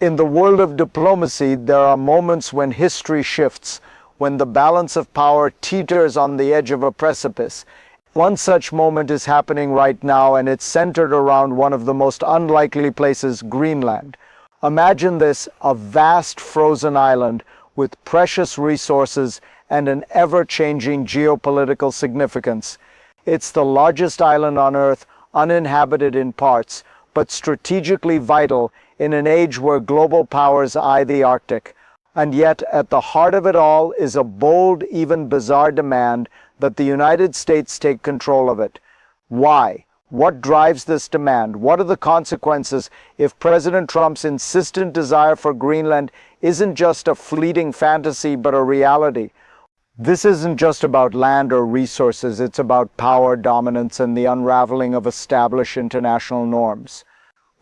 In the world of diplomacy, there are moments when history shifts, when the balance of power teeters on the edge of a precipice. One such moment is happening right now, and it's centered around one of the most unlikely places, Greenland. Imagine this, a vast frozen island with precious resources and an ever-changing geopolitical significance. It's the largest island on Earth, uninhabited in parts, but strategically vital in an age where global powers eye the Arctic. And yet, at the heart of it all is a bold, even bizarre demand that the United States take control of it. Why? What drives this demand? What are the consequences if President Trump's insistent desire for Greenland isn't just a fleeting fantasy but a reality? This isn't just about land or resources, it's about power, dominance, and the unraveling of established international norms.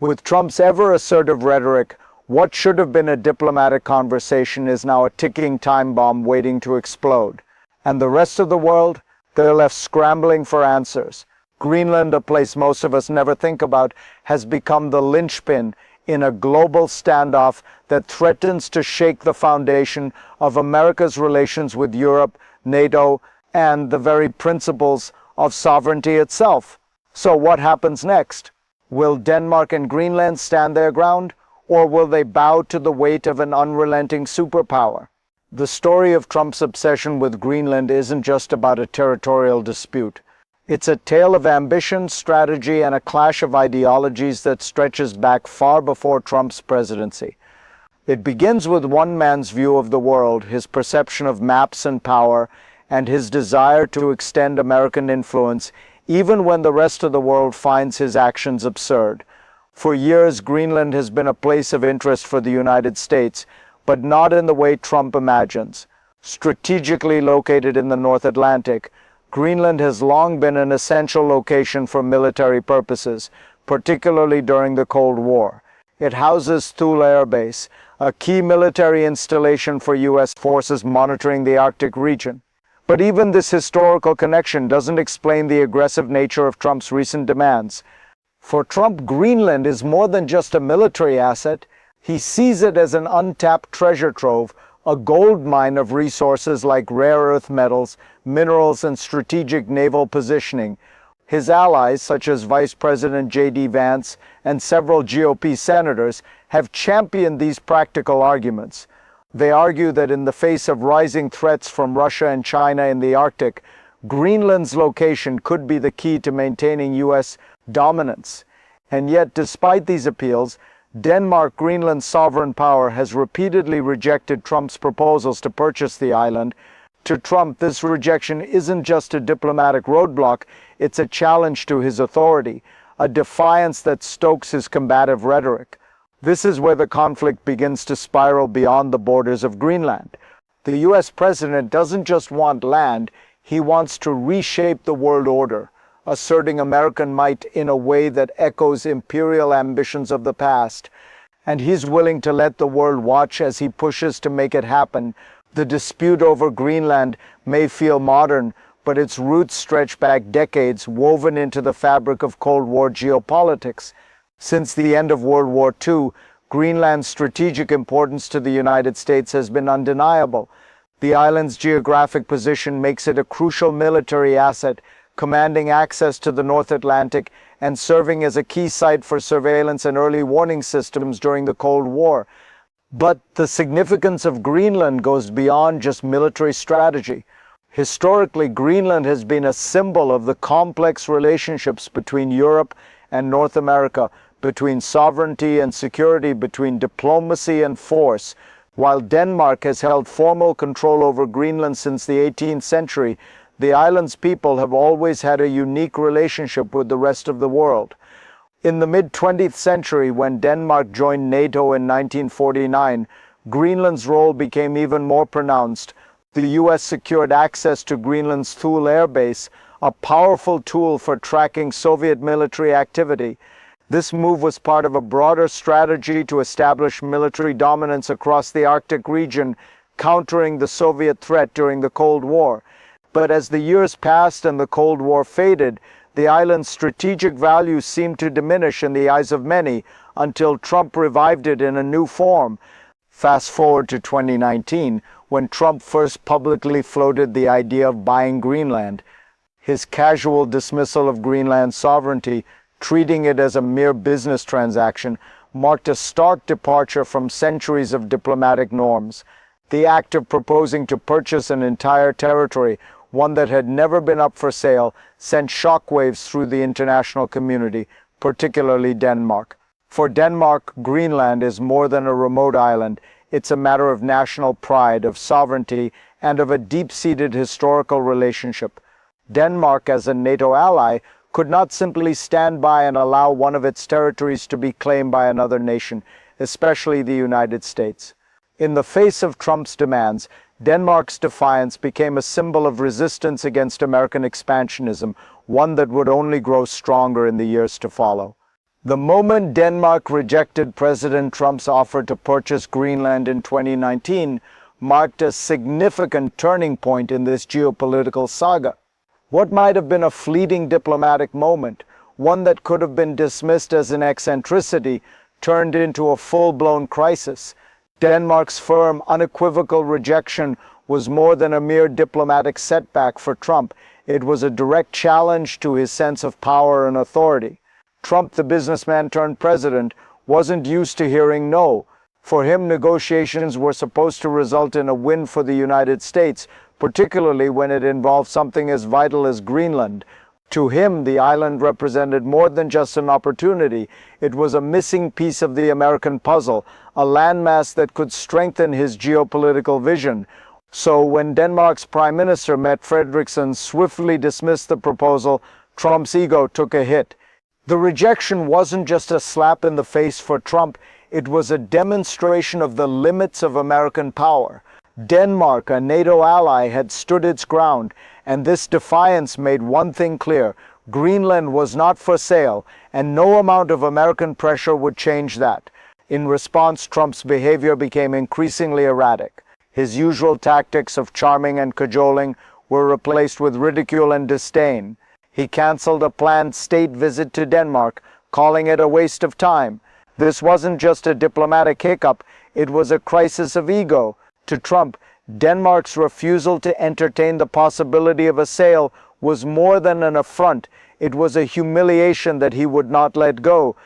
With Trump's ever-assertive rhetoric, what should have been a diplomatic conversation is now a ticking time bomb waiting to explode. And the rest of the world? They're left scrambling for answers. Greenland, a place most of us never think about, has become the linchpin in a global standoff that threatens to shake the foundation of America's relations with Europe, NATO, and the very principles of sovereignty itself. So what happens next? Will Denmark and Greenland stand their ground, or will they bow to the weight of an unrelenting superpower? The story of Trump's obsession with Greenland isn't just about a territorial dispute. It's a tale of ambition, strategy, and a clash of ideologies that stretches back far before Trump's presidency. It begins with one man's view of the world, his perception of maps and power, and his desire to extend American influence even when the rest of the world finds his actions absurd. For years, Greenland has been a place of interest for the United States, but not in the way Trump imagines. Strategically located in the North Atlantic, Greenland has long been an essential location for military purposes, particularly during the Cold War. It houses Thule Air Base, a key military installation for U.S. forces monitoring the Arctic region. But even this historical connection doesn't explain the aggressive nature of Trump's recent demands. For Trump, Greenland is more than just a military asset. He sees it as an untapped treasure trove, a gold mine of resources like rare earth metals, minerals, and strategic naval positioning. His allies, such as Vice President J.D. Vance and several GOP senators, have championed these practical arguments. They argue that in the face of rising threats from Russia and China in the Arctic, Greenland's location could be the key to maintaining U.S. dominance. And yet, despite these appeals, Denmark, Greenland's sovereign power, has repeatedly rejected Trump's proposals to purchase the island. To Trump, this rejection isn't just a diplomatic roadblock, it's a challenge to his authority, a defiance that stokes his combative rhetoric. This is where the conflict begins to spiral beyond the borders of Greenland. The U.S. president doesn't just want land, he wants to reshape the world order, asserting American might in a way that echoes imperial ambitions of the past. And he's willing to let the world watch as he pushes to make it happen. The dispute over Greenland may feel modern, but its roots stretch back decades, woven into the fabric of Cold War geopolitics. Since the end of World War II, Greenland's strategic importance to the United States has been undeniable. The island's geographic position makes it a crucial military asset, commanding access to the North Atlantic and serving as a key site for surveillance and early warning systems during the Cold War. But the significance of Greenland goes beyond just military strategy. Historically, Greenland has been a symbol of the complex relationships between Europe and North America, between sovereignty and security, between diplomacy and force. While Denmark has held formal control over Greenland since the 18th century, the island's people have always had a unique relationship with the rest of the world. In the mid-20th century, when Denmark joined NATO in 1949, Greenland's role became even more pronounced. The U.S. secured access to Greenland's Thule Air Base, a powerful tool for tracking Soviet military activity. This move was part of a broader strategy to establish military dominance across the Arctic region, countering the Soviet threat during the Cold War. But as the years passed and the Cold War faded, The island's strategic value seemed to diminish in the eyes of many until Trump revived it in a new form. Fast forward to 2019, when Trump first publicly floated the idea of buying Greenland. His casual dismissal of Greenland's sovereignty, treating it as a mere business transaction, marked a stark departure from centuries of diplomatic norms. The act of proposing to purchase an entire territory, one that had never been up for sale, sent shockwaves through the international community, particularly Denmark. For Denmark, Greenland is more than a remote island. It's a matter of national pride, of sovereignty, and of a deep-seated historical relationship. Denmark, as a NATO ally, could not simply stand by and allow one of its territories to be claimed by another nation, especially the United States. In the face of Trump's demands, Denmark's defiance became a symbol of resistance against American expansionism, one that would only grow stronger in the years to follow. The moment Denmark rejected President Trump's offer to purchase Greenland in 2019 marked a significant turning point in this geopolitical saga. What might have been a fleeting diplomatic moment, one that could have been dismissed as an eccentricity, turned into a full-blown crisis. Denmark's firm, unequivocal rejection was more than a mere diplomatic setback for Trump. It was a direct challenge to his sense of power and authority. Trump, the businessman turned president, wasn't used to hearing no. For him, negotiations were supposed to result in a win for the United States, particularly when it involved something as vital as Greenland. To him, the island represented more than just an opportunity. It was a missing piece of the American puzzle, a landmass that could strengthen his geopolitical vision. So when Denmark's Prime Minister Mette Frederiksen swiftly dismissed the proposal, Trump's ego took a hit. The rejection wasn't just a slap in the face for Trump, it was a demonstration of the limits of American power. Denmark, a NATO ally, had stood its ground, and this defiance made one thing clear: Greenland was not for sale, and no amount of American pressure would change that. In response, Trump's behavior became increasingly erratic. His usual tactics of charming and cajoling were replaced with ridicule and disdain. He canceled a planned state visit to Denmark, calling it a waste of time. This wasn't just a diplomatic hiccup, it was a crisis of ego. To Trump, Denmark's refusal to entertain the possibility of a sale was more than an affront. It was a humiliation that he would not let go.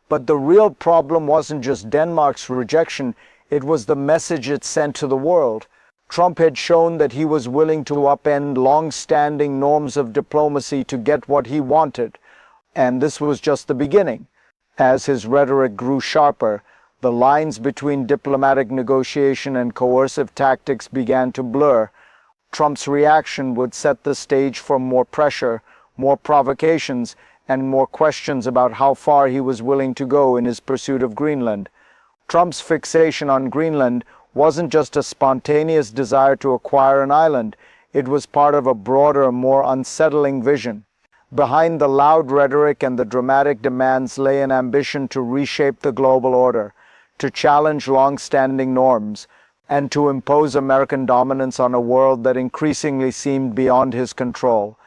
But the real problem wasn't just Denmark's rejection, it was the message it sent to the world. Trump had shown that he was willing to upend long-standing norms of diplomacy to get what he wanted. And this was just the beginning. As his rhetoric grew sharper, the lines between diplomatic negotiation and coercive tactics began to blur. Trump's reaction would set the stage for more pressure, more provocations, and more questions about how far he was willing to go in his pursuit of Greenland. Trump's fixation on Greenland wasn't just a spontaneous desire to acquire an island, it was part of a broader, more unsettling vision. Behind the loud rhetoric and the dramatic demands lay an ambition to reshape the global order, to challenge long-standing norms, and to impose American dominance on a world that increasingly seemed beyond his control.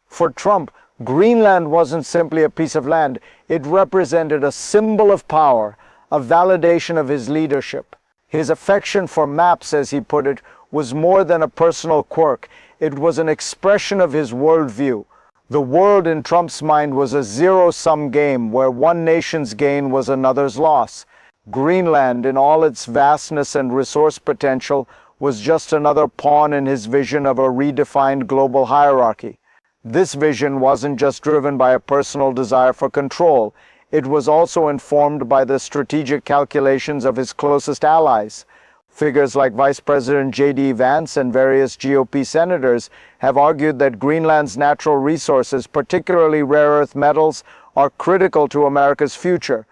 For Trump, Greenland wasn't simply a piece of land, it represented a symbol of power, a validation of his leadership. His affection for maps, as he put it, was more than a personal quirk, it was an expression of his worldview. The world in Trump's mind was a zero-sum game where one nation's gain was another's loss. Greenland, in all its vastness and resource potential, was just another pawn in his vision of a redefined global hierarchy. This vision wasn't just driven by a personal desire for control, it was also informed by the strategic calculations of his closest allies. Figures like Vice President J.D. Vance and various GOP senators have argued that Greenland's natural resources, particularly rare earth metals, are critical to America's future.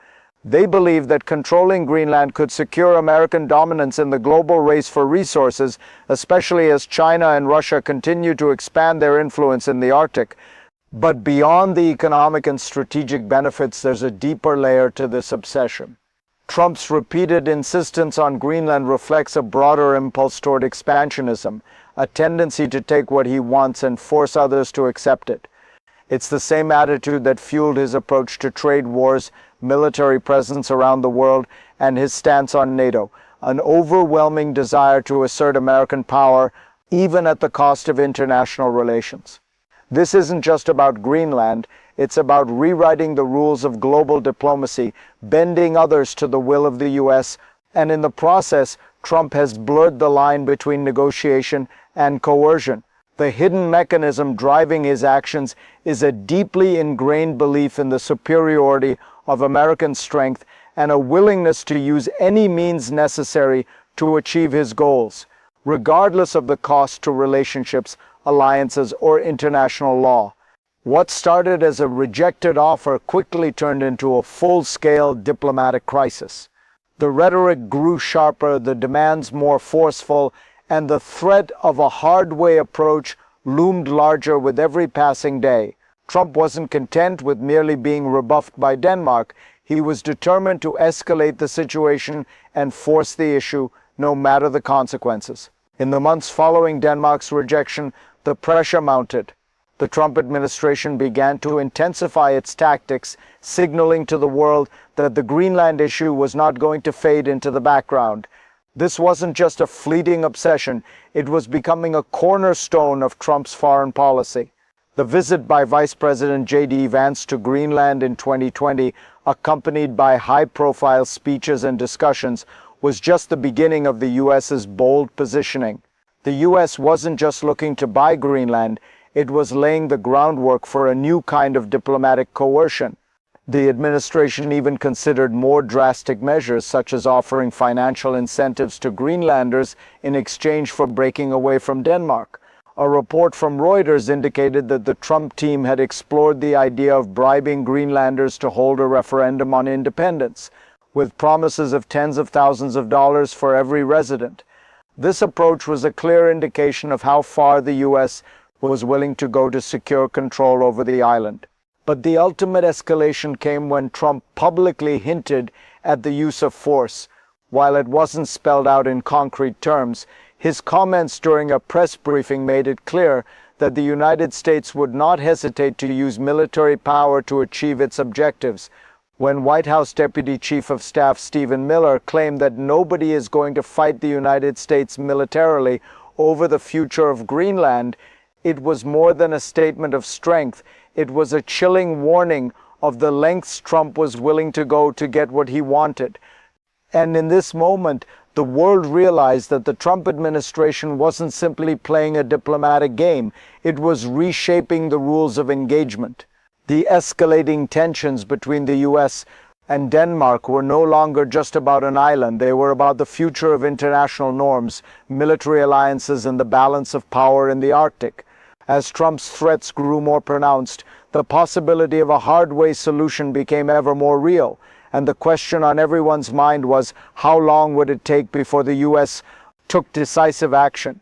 They believe that controlling Greenland could secure American dominance in the global race for resources, especially as China and Russia continue to expand their influence in the Arctic. But beyond the economic and strategic benefits, there's a deeper layer to this obsession. Trump's repeated insistence on Greenland reflects a broader impulse toward expansionism, a tendency to take what he wants and force others to accept it. It's the same attitude that fueled his approach to trade wars, military presence around the world, and his stance on NATO, an overwhelming desire to assert American power, even at the cost of international relations. This isn't just about Greenland, it's about rewriting the rules of global diplomacy, bending others to the will of the US, and in the process, Trump has blurred the line between negotiation and coercion. The hidden mechanism driving his actions is a deeply ingrained belief in the superiority of American strength and a willingness to use any means necessary to achieve his goals, regardless of the cost to relationships, alliances, or international law. What started as a rejected offer quickly turned into a full-scale diplomatic crisis. The rhetoric grew sharper, the demands more forceful, and the threat of a hard-way approach loomed larger with every passing day. Trump wasn't content with merely being rebuffed by Denmark. He was determined to escalate the situation and force the issue, no matter the consequences. In the months following Denmark's rejection, the pressure mounted. The Trump administration began to intensify its tactics, signaling to the world that the Greenland issue was not going to fade into the background. This wasn't just a fleeting obsession, it was becoming a cornerstone of Trump's foreign policy. The visit by Vice President J.D. Vance to Greenland in 2020, accompanied by high-profile speeches and discussions, was just the beginning of the U.S.'s bold positioning. The U.S. wasn't just looking to buy Greenland, it was laying the groundwork for a new kind of diplomatic coercion. The administration even considered more drastic measures, such as offering financial incentives to Greenlanders in exchange for breaking away from Denmark. A report from Reuters indicated that the Trump team had explored the idea of bribing Greenlanders to hold a referendum on independence, with promises of tens of thousands of dollars for every resident. This approach was a clear indication of how far the U.S. was willing to go to secure control over the island. But the ultimate escalation came when Trump publicly hinted at the use of force. While it wasn't spelled out in concrete terms, his comments during a press briefing made it clear that the United States would not hesitate to use military power to achieve its objectives. When White House Deputy Chief of Staff Stephen Miller claimed that nobody is going to fight the United States militarily over the future of Greenland, it was more than a statement of strength. It was a chilling warning of the lengths Trump was willing to go to get what he wanted. And in this moment, the world realized that the Trump administration wasn't simply playing a diplomatic game, it was reshaping the rules of engagement. The escalating tensions between the US and Denmark were no longer just about an island, they were about the future of international norms, military alliances, and the balance of power in the Arctic. As Trump's threats grew more pronounced, the possibility of a hard-way solution became ever more real, and the question on everyone's mind was, how long would it take before the U.S. took decisive action?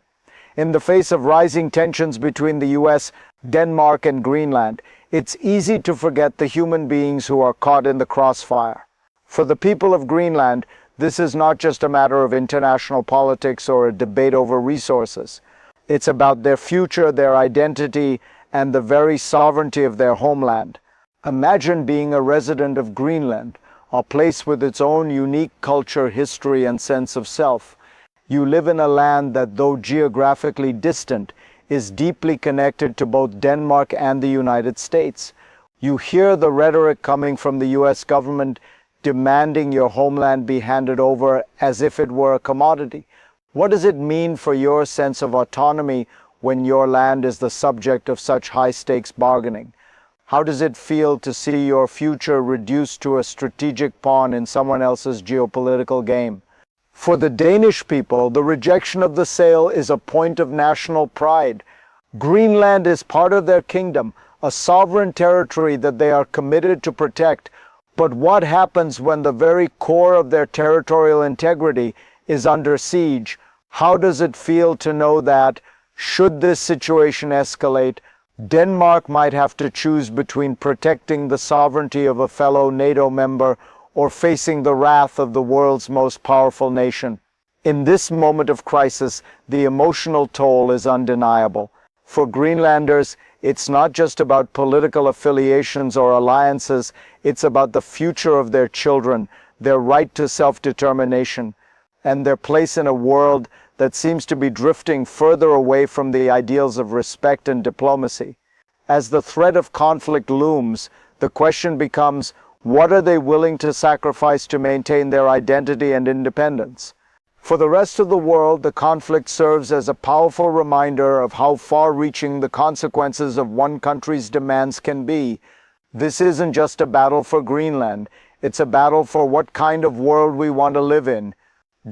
In the face of rising tensions between the U.S., Denmark, and Greenland, it's easy to forget the human beings who are caught in the crossfire. For the people of Greenland, this is not just a matter of international politics or a debate over resources. It's about their future, their identity, and the very sovereignty of their homeland. Imagine being a resident of Greenland, a place with its own unique culture, history, and sense of self. You live in a land that, though geographically distant, is deeply connected to both Denmark and the United States. You hear the rhetoric coming from the U.S. government demanding your homeland be handed over as if it were a commodity. What does it mean for your sense of autonomy when your land is the subject of such high-stakes bargaining? How does it feel to see your future reduced to a strategic pawn in someone else's geopolitical game? For the Danish people, the rejection of the sale is a point of national pride. Greenland is part of their kingdom, a sovereign territory that they are committed to protect. But what happens when the very core of their territorial integrity is under siege? How does it feel to know that, should this situation escalate, Denmark might have to choose between protecting the sovereignty of a fellow NATO member or facing the wrath of the world's most powerful nation? In this moment of crisis, the emotional toll is undeniable. For Greenlanders, it's not just about political affiliations or alliances, it's about the future of their children, their right to self-determination, and their place in a world that seems to be drifting further away from the ideals of respect and diplomacy. As the threat of conflict looms, the question becomes, what are they willing to sacrifice to maintain their identity and independence? For the rest of the world, the conflict serves as a powerful reminder of how far-reaching the consequences of one country's demands can be. This isn't just a battle for Greenland, it's a battle for what kind of world we want to live in.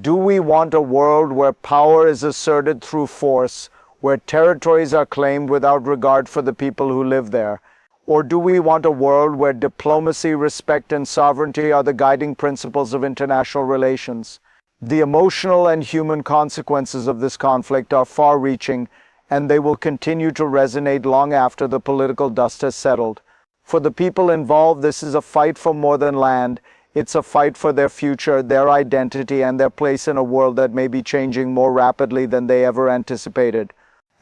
Do we want a world where power is asserted through force, where territories are claimed without regard for the people who live there? Or do we want a world where diplomacy, respect, and sovereignty are the guiding principles of international relations? The emotional and human consequences of this conflict are far-reaching, and they will continue to resonate long after the political dust has settled. For the people involved, this is a fight for more than land. It's a fight for their future, their identity, and their place in a world that may be changing more rapidly than they ever anticipated.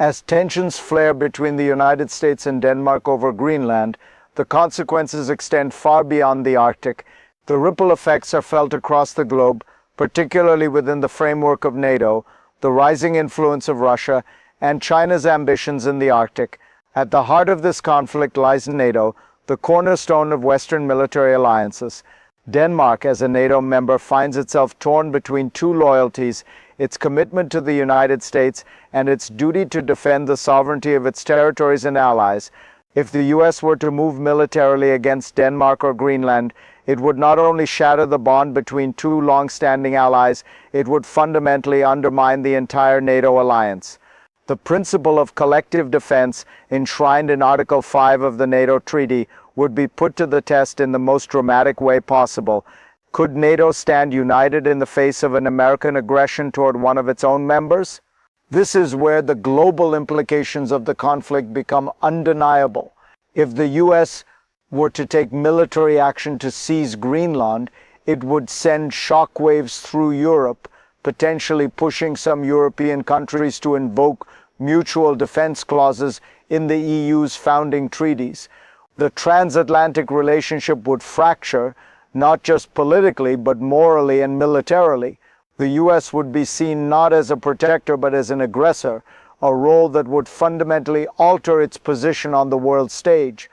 As tensions flare between the United States and Denmark over Greenland, the consequences extend far beyond the Arctic. The ripple effects are felt across the globe, particularly within the framework of NATO, the rising influence of Russia, and China's ambitions in the Arctic. At the heart of this conflict lies NATO, the cornerstone of Western military alliances. Denmark, as a NATO member, finds itself torn between two loyalties: its commitment to the United States and its duty to defend the sovereignty of its territories and allies. If the US were to move militarily against Denmark or Greenland, it would not only shatter the bond between two long-standing allies, it would fundamentally undermine the entire NATO alliance. The principle of collective defense, enshrined in Article 5 of the NATO Treaty, would be put to the test in the most dramatic way possible. Could NATO stand united in the face of an American aggression toward one of its own members? This is where the global implications of the conflict become undeniable. If the US were to take military action to seize Greenland, it would send shockwaves through Europe, potentially pushing some European countries to invoke mutual defense clauses in the EU's founding treaties. The transatlantic relationship would fracture, not just politically, but morally and militarily. The US would be seen not as a protector, but as an aggressor, a role that would fundamentally alter its position on the world stage.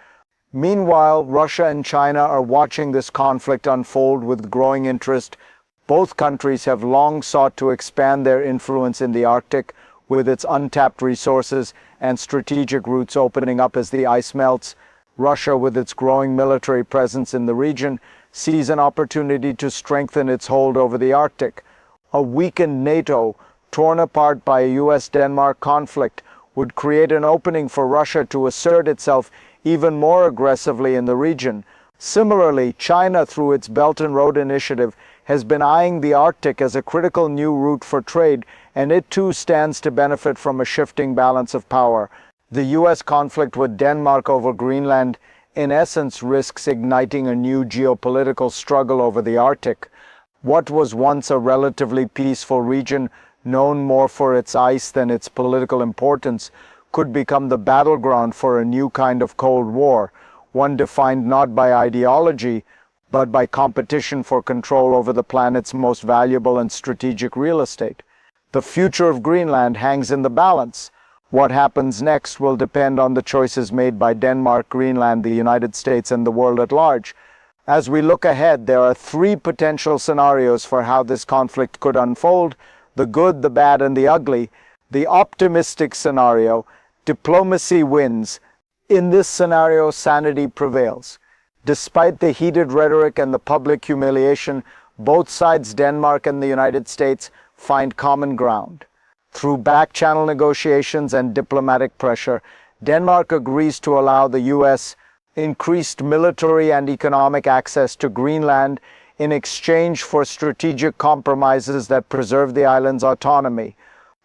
Meanwhile, Russia and China are watching this conflict unfold with growing interest. Both countries have long sought to expand their influence in the Arctic, with its untapped resources and strategic routes opening up as the ice melts. Russia, with its growing military presence in the region, sees an opportunity to strengthen its hold over the Arctic. A weakened NATO, torn apart by a US-Denmark conflict, would create an opening for Russia to assert itself even more aggressively in the region. Similarly, China, through its Belt and Road Initiative, has been eyeing the Arctic as a critical new route for trade, and it too stands to benefit from a shifting balance of power. The US conflict with Denmark over Greenland, in essence, risks igniting a new geopolitical struggle over the Arctic. What was once a relatively peaceful region, known more for its ice than its political importance, could become the battleground for a new kind of Cold War, one defined not by ideology, but by competition for control over the planet's most valuable and strategic real estate. The future of Greenland hangs in the balance. What happens next will depend on the choices made by Denmark, Greenland, the United States, and the world at large. As we look ahead, there are three potential scenarios for how this conflict could unfold: the good, the bad, and the ugly. The optimistic scenario: diplomacy wins. In this scenario, sanity prevails. Despite the heated rhetoric and the public humiliation, both sides, Denmark and the United States, find common ground. Through back-channel negotiations and diplomatic pressure, Denmark agrees to allow the US increased military and economic access to Greenland in exchange for strategic compromises that preserve the island's autonomy.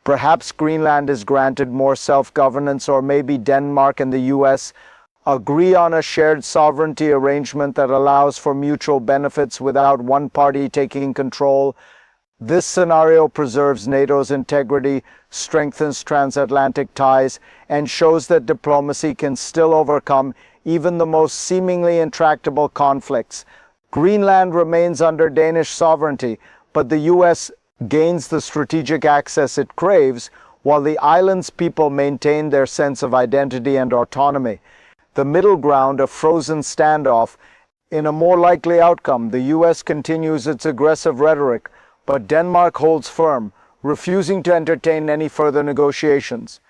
Perhaps Greenland is granted more self-governance, or maybe Denmark and the US agree on a shared sovereignty arrangement that allows for mutual benefits without one party taking control. This scenario preserves NATO's integrity, strengthens transatlantic ties, and shows that diplomacy can still overcome even the most seemingly intractable conflicts. Greenland remains under Danish sovereignty, but the US gains the strategic access it craves, while the island's people maintain their sense of identity and autonomy. The middle ground, a frozen standoff. In a more likely outcome, the US continues its aggressive rhetoric, but Denmark holds firm, refusing to entertain any further negotiations.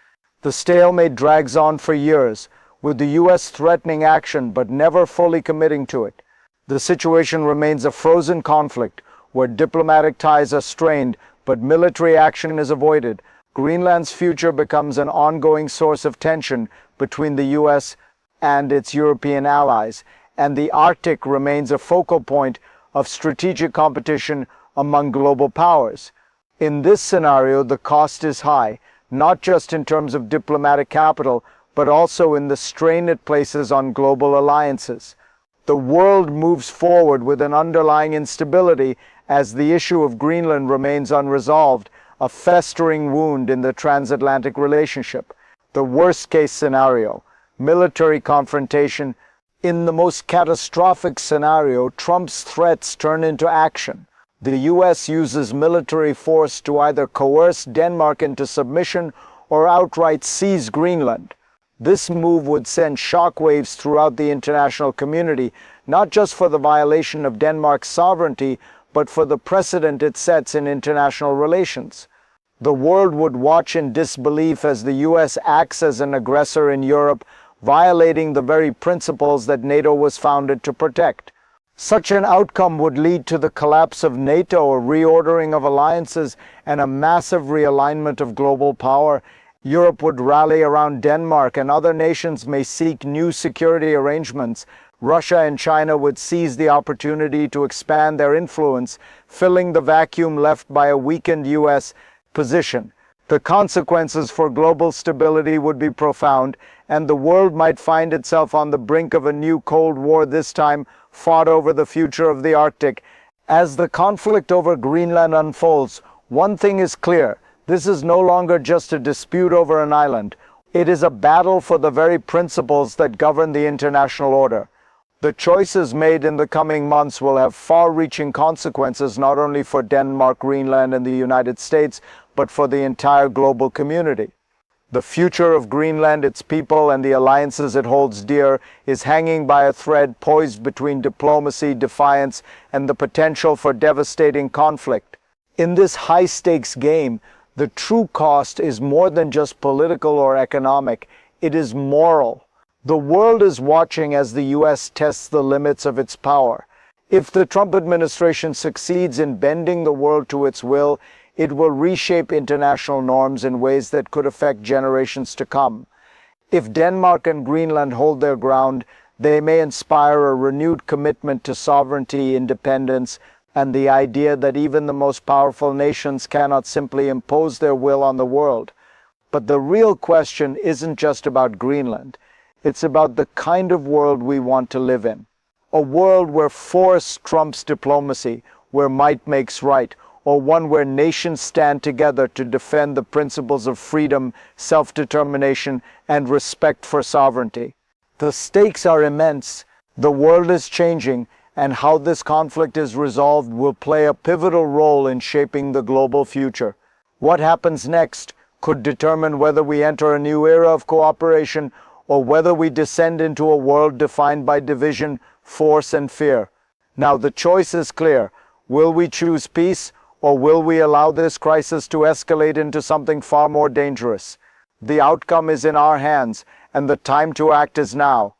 The stalemate drags on for years, with the US threatening action but never fully committing to it. The situation remains a frozen conflict, where diplomatic ties are strained but military action is avoided. Greenland's future becomes an ongoing source of tension between the US and its European allies, and the Arctic remains a focal point of strategic competition among global powers. In this scenario, the cost is high, not just in terms of diplomatic capital, but also in the strain it places on global alliances. The world moves forward with an underlying instability as the issue of Greenland remains unresolved, a festering wound in the transatlantic relationship. The worst-case scenario, military confrontation. In the most catastrophic scenario, Trump's threats turn into action. The US uses military force to either coerce Denmark into submission or outright seize Greenland. This move would send shockwaves throughout the international community, not just for the violation of Denmark's sovereignty, but for the precedent it sets in international relations. The world would watch in disbelief as the US acts as an aggressor in Europe, violating the very principles that NATO was founded to protect. Such an outcome would lead to the collapse of NATO, a reordering of alliances, and a massive realignment of global power. Europe would rally around Denmark, and other nations may seek new security arrangements. Russia and China would seize the opportunity to expand their influence, filling the vacuum left by a weakened US position. The consequences for global stability would be profound, and the world might find itself on the brink of a new Cold War, this time fought over the future of the Arctic. As the conflict over Greenland unfolds, one thing is clear: this is no longer just a dispute over an island. It is a battle for the very principles that govern the international order. The choices made in the coming months will have far-reaching consequences not only for Denmark, Greenland, and the United States, but for the entire global community. The future of Greenland, its people, and the alliances it holds dear is hanging by a thread poised between diplomacy, defiance, and the potential for devastating conflict. In this high-stakes game, the true cost is more than just political or economic. It is moral. The world is watching as the US tests the limits of its power. If the Trump administration succeeds in bending the world to its will, it will reshape international norms in ways that could affect generations to come. If Denmark and Greenland hold their ground, they may inspire a renewed commitment to sovereignty, independence, and the idea that even the most powerful nations cannot simply impose their will on the world. But the real question isn't just about Greenland. It's about the kind of world we want to live in. A world where force trumps diplomacy, where might makes right, or one where nations stand together to defend the principles of freedom, self-determination, and respect for sovereignty. The stakes are immense. The world is changing, and how this conflict is resolved will play a pivotal role in shaping the global future. What happens next could determine whether we enter a new era of cooperation or whether we descend into a world defined by division, force, and fear. Now the choice is clear. Will we choose peace, or will we allow this crisis to escalate into something far more dangerous? The outcome is in our hands, and the time to act is now.